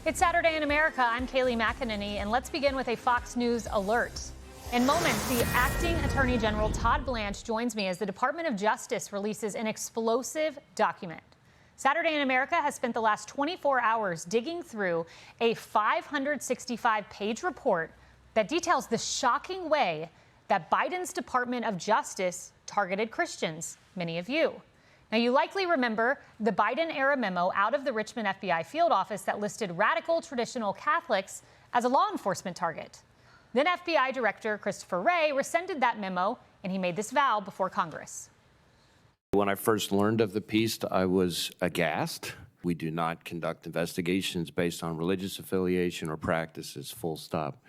It's Saturday in America. I'm Kaylee McEnany, and let's begin with a Fox News alert. In moments, the acting Attorney General Todd Blanche joins me as the Department of Justice releases an explosive document. Saturday in America has spent the last 24 hours digging through a 565-page report that details the shocking way that Biden's Department of Justice targeted Christians, many of you. Now, you likely remember the Biden-era memo out of the Richmond FBI field office that listed radical traditional Catholics as a law enforcement target. Then FBI Director Christopher Wray rescinded that memo, and he made this vow before Congress. When I first learned of the piece, I was aghast. We do not conduct investigations based on religious affiliation or practices, full stop.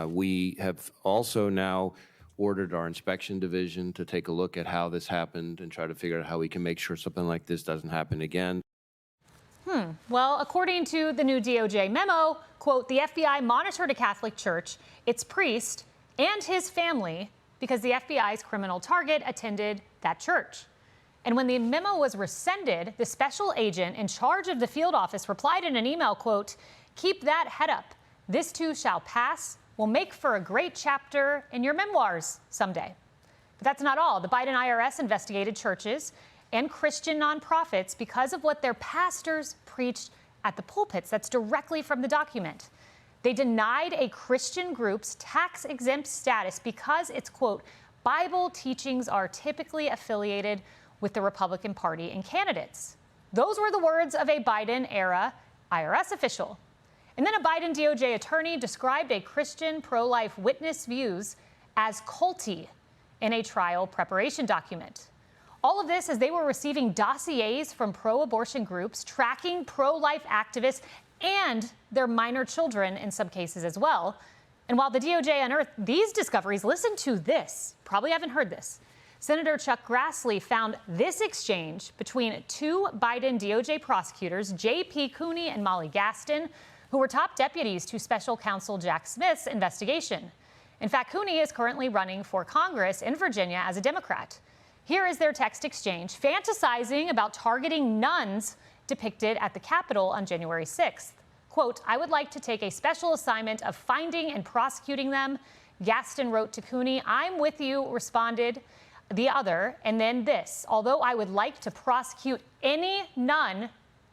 We have also now ordered our inspection division to take a look at how this happened and try to figure out how we can make sure something like this doesn't happen again. Well, according to the new DOJ memo, quote, the FBI monitored a Catholic church, its priest, and his family because the FBI's criminal target attended that church. And when the memo was rescinded, the special agent in charge of the field office replied in an email, quote, keep that head up. This too shall pass. Will make for a great chapter in your memoirs someday. But that's not all. The Biden IRS investigated churches and Christian nonprofits because of what their pastors preached at the pulpits. That's directly from the document. They denied a Christian group's tax-exempt status because its, quote, Bible teachings are typically affiliated with the Republican Party and candidates. Those were the words of a Biden-era IRS official. And then a Biden DOJ attorney described a Christian pro-life witness views as culty in a trial preparation document. All of this as they were receiving dossiers from pro-abortion groups tracking pro-life activists and their minor children in some cases as well. And while the DOJ unearthed these discoveries, listen to this. Probably haven't heard this. Senator Chuck Grassley found this exchange between two Biden DOJ prosecutors, J.P. Cooney and Molly Gaston, who were top deputies to Special Counsel Jack Smith's investigation. In fact, Cooney is currently running for Congress in Virginia as a Democrat. Here is their text exchange, fantasizing about targeting nuns depicted at the Capitol on January 6th. Quote, I would like to take a special assignment of finding and prosecuting them. Gaston wrote to Cooney, I'm with you, responded the other. And then this, although I would like to prosecute any nun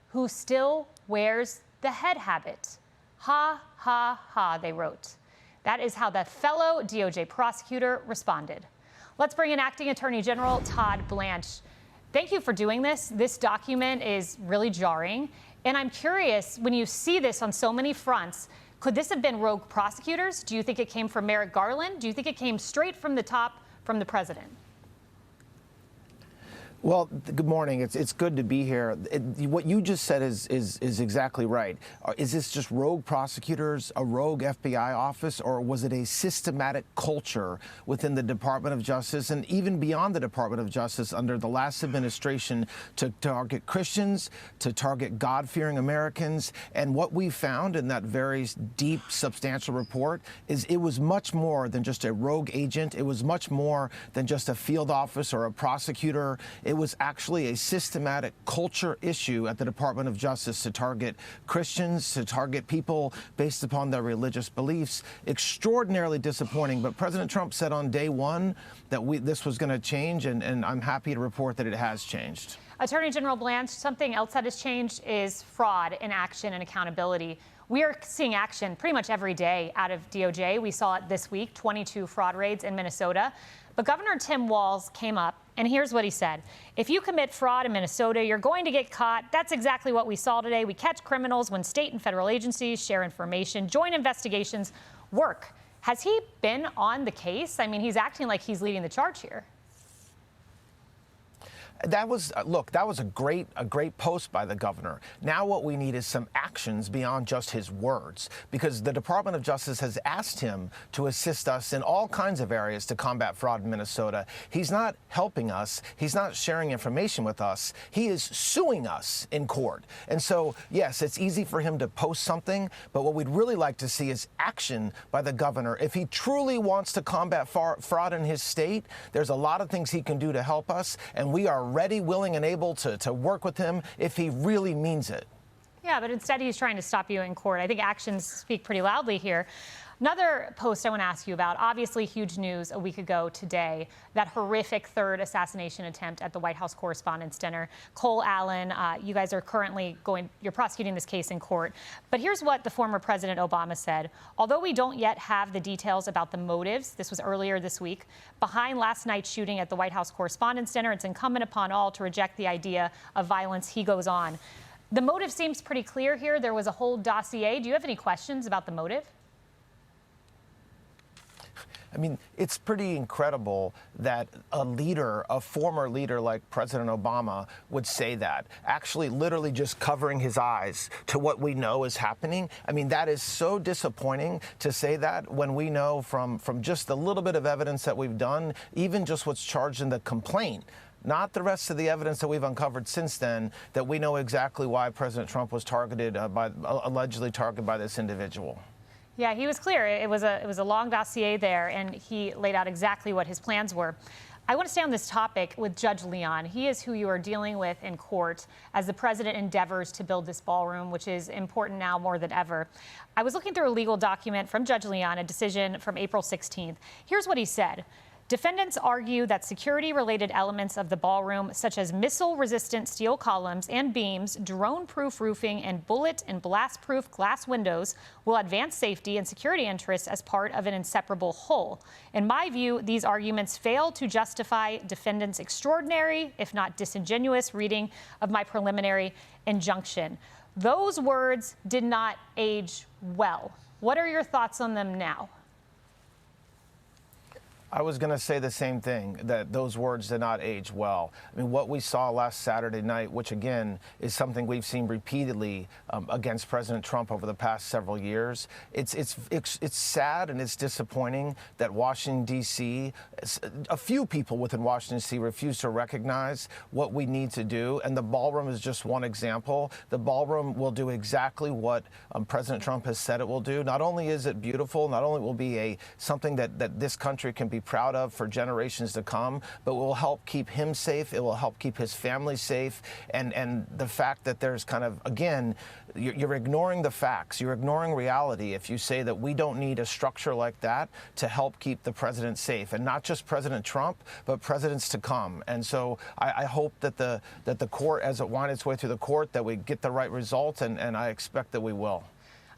who still wears the head habit. Ha, ha, ha, they wrote. That is how the fellow DOJ prosecutor responded. Let's bring in Acting Attorney General Todd Blanche. Thank you for doing this. This document is really jarring. And I'm curious, when you see this on so many fronts, could this have been rogue prosecutors? Do you think it came from Merrick Garland? Do you think it came straight from the top, from the president? Well, good morning. It's good to be here. What you just said is exactly right. Is this just rogue prosecutors, a rogue FBI office, or was it a systematic culture within the Department of Justice and even beyond the Department of Justice under the last administration to target Christians, to target God-fearing Americans? And what we found in that very deep, substantial report is it was much more than just a rogue agent. It was much more than just a field office or a prosecutor. It was actually a systematic culture issue at the Department of Justice to target Christians, to target people based upon their religious beliefs. Extraordinarily disappointing. But President Trump said on day one that this was going to change, and I'm happy to report that it has changed. Attorney General Blanche, something else that has changed is fraud in action and accountability. We are seeing action pretty much every day out of DOJ. We saw it this week, 22 fraud raids in Minnesota. But Governor Tim Walz came up, and here's what he said. If you commit fraud in Minnesota, you're going to get caught. That's exactly what we saw today. We catch criminals when state and federal agencies share information, joint investigations work. Has he been on the case? I mean, he's acting like he's leading the charge here. That was, look, that was a great post by the governor. Now what we need is some actions beyond just his words, because the Department of Justice has asked him to assist us in all kinds of areas to combat fraud in Minnesota. He's not helping us. He's not sharing information with us. He is suing us in court. And so, yes, it's easy for him to post something, but what we'd really like to see is action by the governor. If he truly wants to combat fraud in his state, there's a lot of things he can do to help us, and we are ready, willing, and able to work with him if he really means it. Yeah, but instead he's trying to stop you in court. I think actions speak pretty loudly here. Another post I want to ask you about, obviously huge news a week ago today, that horrific third assassination attempt at the White House Correspondents' Dinner. Cole Allen, you guys are currently you're prosecuting this case in court. But here's what the former President Obama said. Although we don't yet have the details about the motives, this was earlier this week, behind last night's shooting at the White House Correspondents' Dinner, it's incumbent upon all to reject the idea of violence. He goes on. The motive seems pretty clear here. There was a whole dossier. Do you have any questions about the motive? I mean, it's pretty incredible that a former leader like President Obama would say that, actually literally just covering his eyes to what we know is happening. I mean, that is so disappointing to say that when we know from just a little bit of evidence that we've done, even just what's charged in the complaint, not the rest of the evidence that we've uncovered since then, that we know exactly why President Trump was allegedly targeted by this individual. Yeah, he was clear. It was a long dossier there, and he laid out exactly what his plans were. I want to stay on this topic with Judge Leon. He is who you are dealing with in court as the president endeavors to build this ballroom, which is important now more than ever. I was looking through a legal document from Judge Leon, a decision from April 16th. Here's what he said. Defendants argue that security-related elements of the ballroom, such as missile-resistant steel columns and beams, drone-proof roofing, and bullet and blast-proof glass windows, will advance safety and security interests as part of an inseparable whole. In my view, these arguments fail to justify defendants' extraordinary, if not disingenuous, reading of my preliminary injunction. Those words did not age well. What are your thoughts on them now? I was going to say the same thing, that those words did not age well. I mean, what we saw last Saturday night, which again is something we've seen repeatedly against President Trump over the past several years, it's sad and it's disappointing that Washington, D.C., a few people within Washington, D.C. refuse to recognize what we need to do. And the ballroom is just one example. The ballroom will do exactly what President Trump has said it will do. Not only is it beautiful, not only will it be something that this country can be proud of for generations to come, but will help keep him safe. It will help keep his family safe. And the fact that there's kind of, again, you're ignoring the facts. You're ignoring reality if you say that we don't need a structure like that to help keep the president safe. And not just President Trump, but presidents to come. And so I hope that the court, as it winds its way through the court, that we get the right result, and I expect that we will.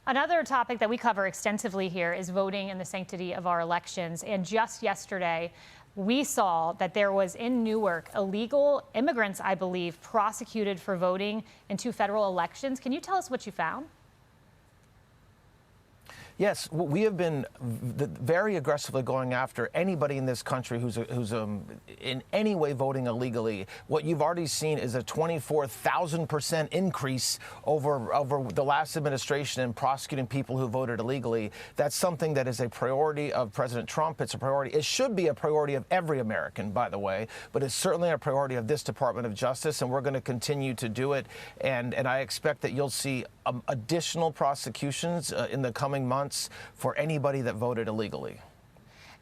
Another topic that we cover extensively here is voting and the sanctity of our elections. And just yesterday, we saw that there was in Newark illegal immigrants, I believe, prosecuted for voting in 2 federal elections. Can you tell us what you found? Yes, we have been very aggressively going after anybody in this country who's in any way voting illegally. What you've already seen is a 24,000% increase over the last administration in prosecuting people who voted illegally. That's something that is a priority of President Trump. It's a priority. It should be a priority of every American, by the way, but it's certainly a priority of this Department of Justice, and we're going to continue to do it. And I expect that you'll see additional prosecutions in the coming months for anybody that voted illegally.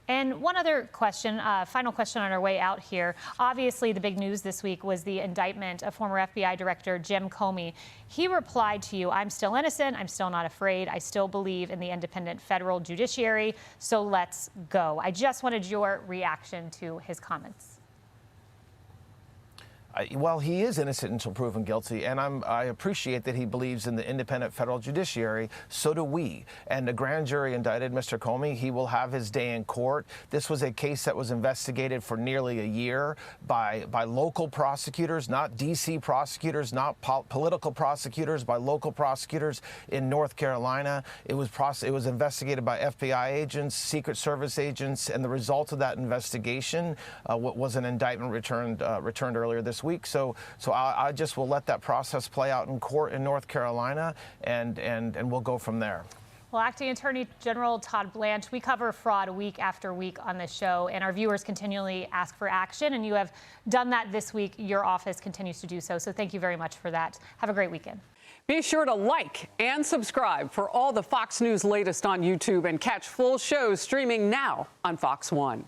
And one other question, final question on our way out here. Obviously, the big news this week was the indictment of former FBI Director Jim Comey. He replied to you, "I'm still innocent. I'm still not afraid. I still believe in the independent federal judiciary. So let's go." I just wanted your reaction to his comments. Well, he is innocent until proven guilty, and I appreciate that he believes in the independent federal judiciary. So do we. And the grand jury indicted Mr. Comey. He will have his day in court. This was a case that was investigated for nearly a year by local prosecutors, not D.C. prosecutors, not political prosecutors, by local prosecutors in North Carolina. It was investigated by FBI agents, Secret Service agents, and the result of that investigation was an indictment returned earlier this week. So I just will let that process play out in court in North Carolina, and we'll go from there. Well, Acting Attorney General Todd Blanche, we cover fraud week after week on this show, and our viewers continually ask for action, and you have done that this week. Your office continues to do so, so thank you very much for that. Have a great weekend. Be sure to like and subscribe for all the Fox News latest on YouTube, and catch full shows streaming now on Fox One.